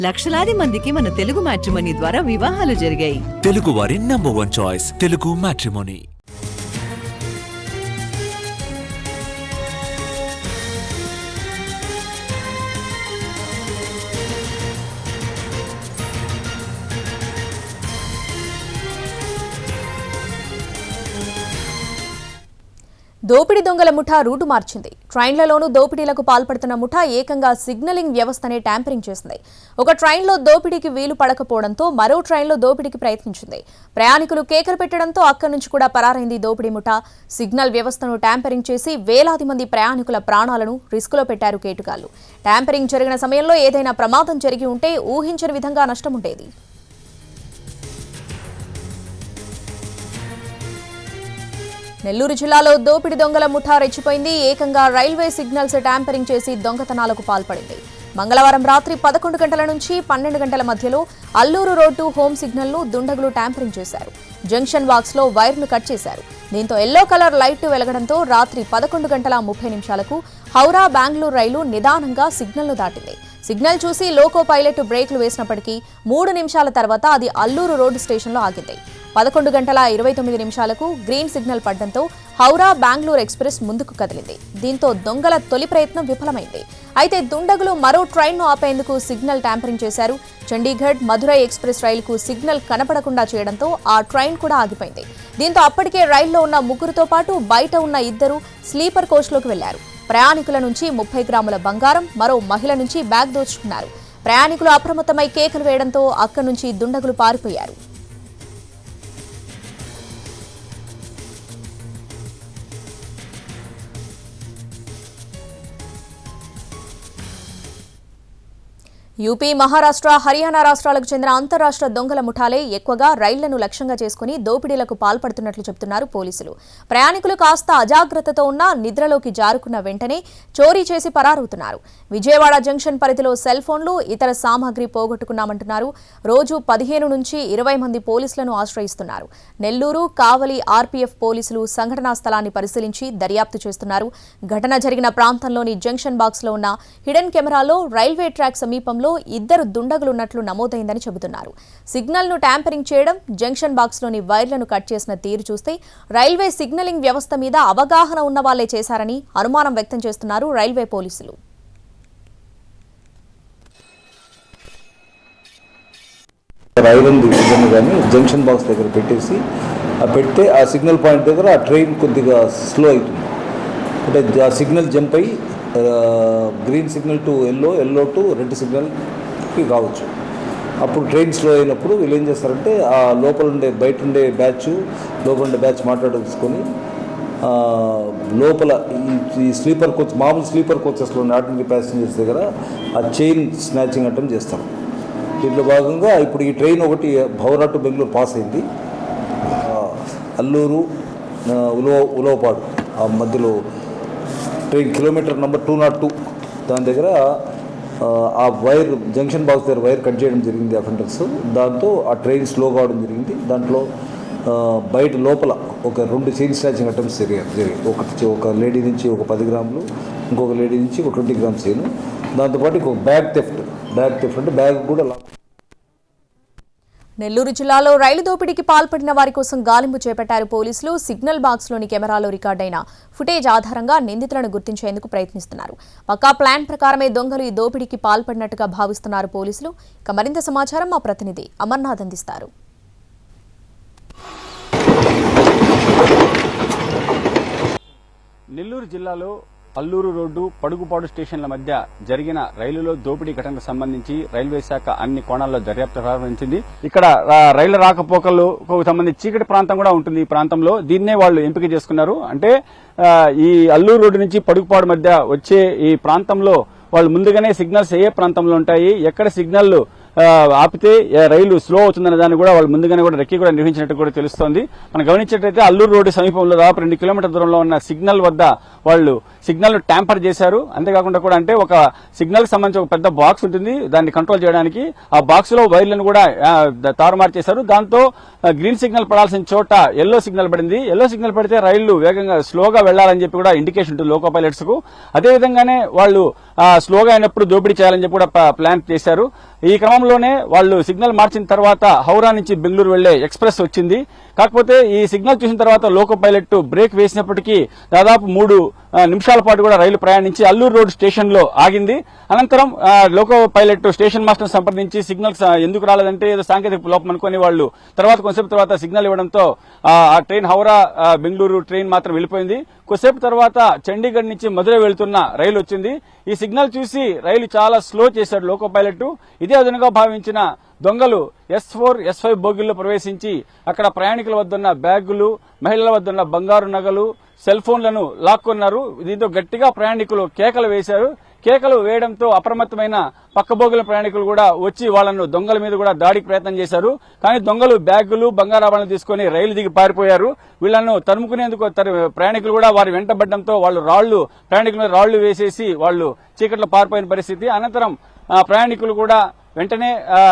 లక్షలాది మందికి మన తెలుగు మ్యాట్రిమోనీ ద్వారా వివాహాలు జరిగాయి. తెలుగు వారి నంబర్ 1 చాయిస్ తెలుగు మ్యాట్రిమోనీ. దోపిడీ దొంగల ముఠా రూటు మార్చింది. ట్రైన్లలోనూ దోపిడీలకు పాల్పడుతున్న ముఠా ఏకంగా సిగ్నలింగ్ వ్యవస్థనే ట్యాంపరింగ్ చేసింది. ఒక ట్రైన్లో దోపిడీకి వీలు పడకపోవడంతో మరో ట్రైన్లో దోపిడీకి ప్రయత్నించింది. ప్రయాణికులు కేకలు పెట్టడంతో అక్కడి నుంచి కూడా పరారైంది దోపిడీ ముఠా. సిగ్నల్ వ్యవస్థను ట్యాంపరింగ్ చేసి వేలాది మంది ప్రయాణికుల ప్రాణాలను రిస్కులో పెట్టారు కేటుగాళ్లు. ట్యాంపరింగ్ జరిగిన సమయంలో ఏదైనా ప్రమాదం జరిగి ఉంటే ఊహించని విధంగా నష్టం ఉండేది. నెల్లూరు జిల్లాలో దోపిడీ దొంగల ముఠా రెచ్చిపోయింది. ఏకంగా రైల్వే సిగ్నల్స్ ట్యాంపరింగ్ చేసి దొంగతనాలకు పాల్పడింది. మంగళవారం రాత్రి 11 గంటల నుంచి 12 గంటల మధ్యలో అల్లూరు రోడ్డు హోమ్ సిగ్నల్ను దుండగులు ట్యాంపరింగ్ చేశారు. జంక్షన్ బాక్స్లో వైర్ను కట్ చేశారు. దీంతో ఎల్లో కలర్ లైట్ వెలగడంతో రాత్రి 11 గంటల 30 నిమిషాలకు హౌరా బెంగళూరు రైలు నిదానంగా సిగ్నల్ను దాటింది. సిగ్నల్ చూసి లోకో పైలట్ బ్రేక్లు వేసినప్పటికీ 3 నిమిషాల తర్వాత అది అల్లూరు రోడ్డు స్టేషన్లో ఆగింది. 11 గంటల 29 నిమిషాలకు గ్రీన్ సిగ్నల్ పడ్డంతో హౌరా బెంగళూరు ఎక్స్ప్రెస్ ముందుకు కదిలింది. దీంతో దొంగల తొలి ప్రయత్నం విఫలమైంది. అయితే దుండగులు మరో ట్రైన్ను ఆపేందుకు సిగ్నల్ ట్యాంపరింగ్ చేశారు. చండీగఢ్ మధురై ఎక్స్ప్రెస్ రైలుకు సిగ్నల్ కనపడకుండా చేయడంతో ఆ ట్రైన్ కూడా ఆగిపోయింది. దీంతో అప్పటికే రైల్లో ఉన్న ముగ్గురుతో పాటు బయట ఉన్న 2 స్లీపర్ కోచ్లోకి వెళ్లారు. ప్రయాణికుల నుంచి 30 గ్రాముల బంగారం, మరో మహిళ నుంచి బ్యాగ్ దోచుకున్నారు. ప్రయాణికులు అప్రమత్తమై కేకలు వేయడంతో అక్కడి నుంచి దుండగులు పారిపోయారు. యూపీ, మహారాష్ట్ర, హర్యానా రాష్ట్రాలకు చెందిన అంతర్రాష్ట్ర దొంగల ముఠాలే ఎక్కువగా రైళ్లను లక్ష్యంగా చేసుకుని దోపిడీలకు పాల్పడుతున్నట్లు చెబుతున్నారు పోలీసులు. ప్రయాణికులు కాస్త అజాగ్రత్తతో ఉన్నా నిద్రలోకి జారుకున్న వెంటనే చోరీ చేసి పరారవుతున్నారు. విజయవాడ జంక్షన్ పరిధిలో సెల్ ఫోన్లు, ఇతర సామాగ్రి పోగొట్టుకున్నామంటున్నారు. రోజు 15 నుంచి 20 మంది పోలీసులను ఆశ్రయిస్తున్నారు. నెల్లూరు, కావలి ఆర్పీఎఫ్ పోలీసులు సంఘటనా స్థలాన్ని పరిశీలించి దర్యాప్తు చేస్తున్నారు. ఘటన జరిగిన ప్రాంతంలోని జంక్షన్ బాక్స్లో ఉన్న హిడెన్ కెమెరాలో రైల్వే ట్రాక్ సమీపంలో 2 దుండగులున్నట్లు నమోదైందని చెబుతున్నారు. సిగ్నల్ను ట్యాంపరింగ్ చేయడం, జంక్షన్ బాక్స్లోని వైర్లను కట్ చేసిన తీరు చూస్తే రైల్వే సిగ్నలింగ్ వ్యవస్థ మీద అవగాహన ఉన్న వాళ్లే చేశారని అనుమానం వ్యక్తం చేస్తున్నారు రైల్వే పోలీసులు. జంక్షన్ బాక్స్ దగ్గర పెట్టేసి పెడితే ఆ సిగ్నల్ పాయింట్ దగ్గర ఆ ట్రైన్ కొద్దిగా స్లో అవుతుంది. అంటే ఆ సిగ్నల్ జంప్ అయ్యి green signal to yellow to red సిగ్నల్కి కావచ్చు. అప్పుడు ట్రైన్ స్లో అయినప్పుడు వీళ్ళు ఏం చేస్తారంటే ఆ బయట ఉండే బ్యాచ్ మాట్లాడుకొని లోపల ఈ స్లీపర్ కోచ్, మామూలు స్లీపర్ కోచెస్లో ఉన్న ఆర్డినరీ ప్యాసింజర్స్ దగ్గర ఆ చైన్ స్నాచింగ్ అటెంప్ట్ చేస్తారు. దీంట్లో భాగంగా ఇప్పుడు ఈ ట్రైన్ ఒకటి హౌరా టు బెంగళూరు పాస్ అయింది. అల్లూరు ఉలవపాడు ఆ మధ్యలో ట్రైన్ కిలోమీటర్ నెంబర్ 202 దాని దగ్గర ఆ వైర్ జంక్షన్ బాక్స్ దగ్గర వైర్ కట్ చేయడం జరిగింది అఫెండర్స్. దాంతో ఆ ట్రైన్ స్లో కావడం జరిగింది. దాంట్లో బయట లోపల ఒక 2 చైన్ స్నాచింగ్ అటెంప్ట్స్ జరిగాయి. ఒక లేడీ నుంచి ఒక 10 గ్రాములు, ఇంకొక లేడీ నుంచి ఒక 20 గ్రామ్స్ చైన్. దాంతోపాటు ఇంకొక బ్యాగ్ థెఫ్ట్ అంటే బ్యాగ్ కూడా. నెల్లూరు జిల్లాలో రైలు దోపిడీకి పాల్పడిన వారి కోసం గాలింపు చేపట్టారు పోలీసులు. సిగ్నల్ బాక్స్లోని కెమెరాలో రికార్డైన ఫుటేజ్ ఆధారంగా నిందితులను గుర్తించేందుకు ప్రయత్నిస్తున్నారు. పక్కా ప్లాన్ ప్రకారమే దొంగలు ఈ దోపిడీకి పాల్పడినట్టుగా భావిస్తున్నారు పోలీసులు. ఇక మరింత సమాచారం మా ప్రతినిధి అమర్నాథ్ అందిస్తారు. నెల్లూరు జిల్లాలో అల్లూరు రోడ్డు, పడుగుపాడు స్టేషన్ల మధ్య జరిగిన రైలులో దోపిడీ ఘటనకు సంబంధించి రైల్వే శాఖ అన్ని కోణాల్లో దర్యాప్తు ప్రారంభించింది. ఇక్కడ రైళ్ల రాకపోకలకు సంబంధించి చీకటి ప్రాంతం కూడా ఉంటుంది. ఈ ప్రాంతంలో దీన్నే వాళ్ళు ఎంపిక చేసుకున్నారు. అంటే ఈ అల్లూరు రోడ్డు నుంచి పడుగుపాడు మధ్య వచ్చే ఈ ప్రాంతంలో వాళ్ళు ముందుగానే సిగ్నల్స్ ఏ ప్రాంతంలో ఉంటాయి, ఎక్కడ సిగ్నల్ ఆపితే రైలు స్లో అవుతుందనే దాన్ని కూడా వాళ్ళు ముందుగానే కూడా రెక్కి కూడా నిర్వహించినట్టు కూడా తెలుస్తోంది. మనం గమనించినట్లయితే అల్లూరు రోడ్డు సమీపంలో దాదాపు 2 కిలోమీటర్ల దూరంలో ఉన్న సిగ్నల్ వద్ద వాళ్ళు సిగ్నల్ ట్యాంపర్ చేశారు. అంతేకాకుండా కూడా అంటే ఒక సిగ్నల్ కి సంబంధించి ఒక పెద్ద బాక్స్ ఉంటుంది, దాన్ని కంట్రోల్ చేయడానికి ఆ బాక్స్ లో వైర్లను కూడా తారుమారు చేశారు. దాంతో గ్రీన్ సిగ్నల్ పడాల్సిన చోట ఎల్లో సిగ్నల్ పడింది. ఎల్లో సిగ్నల్ పడితే రైళ్లు వేగంగా స్లోగా వెళ్లాలని చెప్పి కూడా ఇండికేషన్ ఉంటుంది లోకో పైలట్స్ కు. అదేవిధంగానే వాళ్ళు స్లోగా అయినప్పుడు దోపిడీ చేయాలని చెప్పి కూడా ప్లాన్ చేశారు. ఈ క్రమంలోనే వాళ్ళు సిగ్నల్ మార్చిన తర్వాత హౌరా నుంచి బెంగళూరు వెళ్లే ఎక్స్ప్రెస్ వచ్చింది. కాకపోతే ఈ సిగ్నల్ చూసిన తర్వాత లోకో పైలట్ బ్రేక్ వేసినప్పటికీ దాదాపు 3 నిమిషాల పాటు కూడా రైలు ప్రయాణించి అల్లూరు రోడ్ స్టేషన్ లో ఆగింది. అనంతరం లోకో పైలట్ స్టేషన్ మాస్టర్ సంప్రదించి సిగ్నల్స్ ఎందుకు రాలేదంటే ఏదో సాంకేతిక లోపం అనుకుని వాళ్ళు కొంతసేపు తర్వాత సిగ్నల్ ఇవ్వడంతో ఆ ట్రైన్ హౌరా బెంగళూరు ట్రైన్ మాత్రం వెళ్ళిపోయింది. కొద్దిసేపు తర్వాత చండీగఢ్ నుంచి మధురై వెళ్తున్న రైలు వచ్చింది. ఈ సిగ్నల్ చూసి రైలు చాలా స్లో చేశాడు లోకో పైలట్. ఇదే అదనుగా భావించిన దొంగలు S4, S5 బోగిల్లో ప్రవేశించి అక్కడ ప్రయాణికుల వద్దన్న బ్యాగులు, మహిళల వద్దన్న బంగారు నగలు, సెల్ ఫోన్లను లాక్కున్నారు. దీంతో గట్టిగా ప్రయాణికులు కేకలు వేశారు. కేకలు వేయడంతో అప్రమత్తమైన పక్క బోగుల ప్రయాణికులు కూడా వచ్చి వాళ్లను దొంగల మీద కూడా దాడికి ప్రయత్నం చేశారు. కానీ దొంగలు బ్యాగులు, బంగారాభరణాలు తీసుకుని రైలు దిగి పారిపోయారు. వీళ్లను తరుముకునేందుకు ప్రయాణికులు కూడా వారి వెంటబడడంతో వాళ్ళు ప్రయాణికుల మీద రాళ్లు వేసేసి వాళ్ళు చీకట్లో పారిపోయిన పరిస్థితి. అనంతరం ప్రయాణికులు కూడా వెంటనే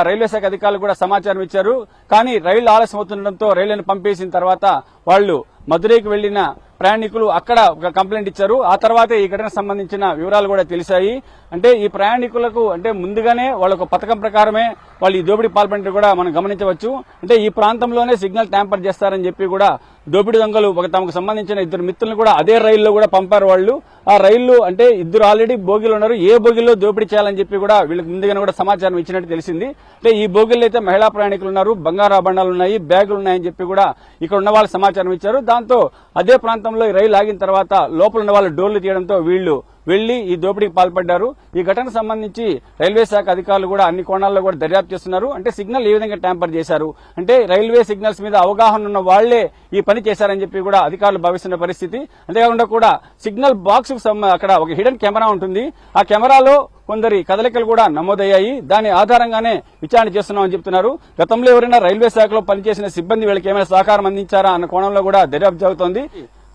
రైల్వే శాఖ అధికారులు కూడా సమాచారం ఇచ్చారు. కానీ రైలు ఆలస్యం అవుతుండటంతో రైళ్లను పంపేసిన తర్వాత వాళ్ళు మధురైకి వెళ్లిన ప్రయాణికులు అక్కడ ఒక కంప్లైంట్ ఇచ్చారు. ఆ తర్వాత ఈ ఘటనకు సంబంధించిన వివరాలు కూడా తెలిసాయి. అంటే ఈ ప్రయాణికులకు అంటే ముందుగానే వాళ్ళ ఒక పథకం ప్రకారమే వాళ్ళు ఈ దోపిడీ పాల్పడినట్టు కూడా మనం గమనించవచ్చు. అంటే ఈ ప్రాంతంలోనే సిగ్నల్ ట్యాంపర్ చేస్తారని చెప్పి కూడా దోపిడీ దొంగలు తమకు సంబంధించిన 2 మిత్రులను కూడా అదే రైల్లో కూడా పంపారు. వాళ్ళు ఆ రైళ్లు అంటే 2 ఆల్రెడీ బోగిలు ఉన్నారు. ఏ బోగిల్లో దోపిడీ చేయాలని చెప్పి కూడా వీళ్ళకి ముందుగానే కూడా సమాచారం ఇచ్చినట్టు తెలిసింది. అంటే ఈ బోగిల్లో అయితే మహిళా ప్రయాణికులు ఉన్నారు, బంగారు ఆభరణాలు ఉన్నాయి, బ్యాగులు ఉన్నాయని చెప్పి కూడా ఇక్కడ ఉన్న వాళ్ళు సమాచారం ఇచ్చారు. దాంతో అదే ప్రాంతంలో ఈ రైలు ఆగిన తర్వాత లోపల ఉన్న వాళ్ళు డోర్లు తీయడంతో వీళ్లు వెళ్లి ఈ దోపిడీకి పాల్పడ్డారు. ఈ ఘటనకు సంబంధించి రైల్వే శాఖ అధికారులు కూడా అన్ని కోణాల్లో కూడా దర్యాప్తు చేస్తున్నారు. అంటే సిగ్నల్ ఏ విధంగా ట్యాంపర్ చేశారు, అంటే రైల్వే సిగ్నల్స్ మీద అవగాహన ఉన్న వాళ్లే ఈ పని చేశారని చెప్పి కూడా అధికారులు భావిస్తున్న పరిస్థితి. అంతేకాకుండా కూడా సిగ్నల్ బాక్స్ అక్కడ ఒక హిడెన్ కెమెరా ఉంటుంది. ఆ కెమెరాలో కొందరి కదలికలు కూడా నమోదయ్యాయి. దాని ఆధారంగానే విచారణ చేస్తున్నామని చెప్తున్నారు. గతంలో ఎవరైనా రైల్వే శాఖలో పనిచేసిన సిబ్బంది వీళ్ళకి ఏమైనా సహకారం అందించారా అన్న కోణంలో కూడా దర్యాప్తు జరుగుతోంది.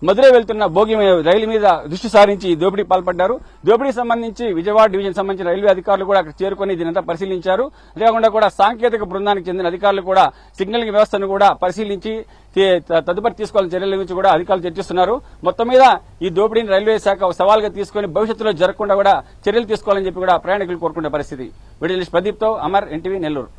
మధురై వెళ్తున్న బోగి రైలు మీద దృష్టి సారించి దోపిడీ పాల్పడ్డారు. దోపిడీకి సంబంధించి విజయవాడ డివిజన్ సంబంధించిన రైల్వే అధికారులు కూడా అక్కడ చేరుకుని దీనంతా పరిశీలించారు. అంతేకాకుండా కూడా సాంకేతిక బృందానికి చెందిన అధికారులు కూడా సిగ్నలింగ్ వ్యవస్థను కూడా పరిశీలించి తదుపరి తీసుకోవాలని చర్యల గురించి కూడా అధికారులు చర్చిస్తున్నారు. మొత్తం మీద ఈ దోపిడీని రైల్వే శాఖ సవాల్గా తీసుకుని భవిష్యత్తులో జరగకుండా కూడా చర్యలు తీసుకోవాలని చెప్పి కూడా ప్రయాణికులు కోరుకునే పరిస్థితి. వీడియో ప్రదీప్ తో అమర్, NTV, నెల్లూరు.